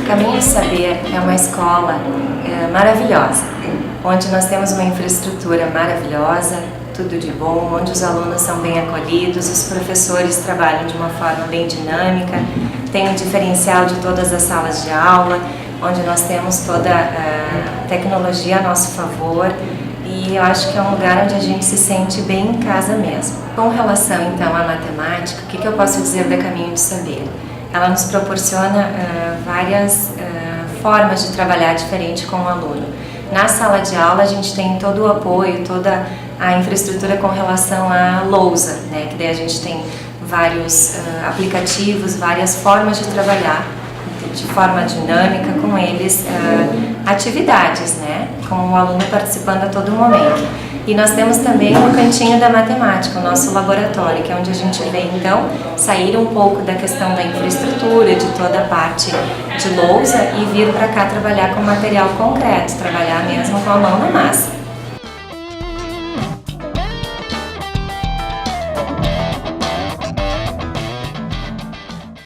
Caminho de Saber é uma escola maravilhosa, onde nós temos uma infraestrutura maravilhosa, tudo de bom, onde os alunos são bem acolhidos, os professores trabalham de uma forma bem dinâmica, tem um diferencial de todas as salas de aula, onde nós temos toda a tecnologia a nosso favor, e eu acho que é um lugar onde a gente se sente bem em casa mesmo. Com relação então à matemática, o que eu posso dizer da Caminho de Saber? Ela nos proporciona várias formas de trabalhar diferente com o aluno. Na sala de aula a gente tem todo o apoio, toda a infraestrutura com relação à lousa, né? Que daí a gente tem vários aplicativos, várias formas de trabalhar de forma dinâmica com eles, atividades, né? Com o aluno participando a todo momento. E nós temos também o Cantinho da Matemática, o nosso laboratório, que é onde a gente vem, então, sair um pouco da questão da infraestrutura, de toda a parte de lousa e vir para cá trabalhar com material concreto, trabalhar mesmo com a mão na massa.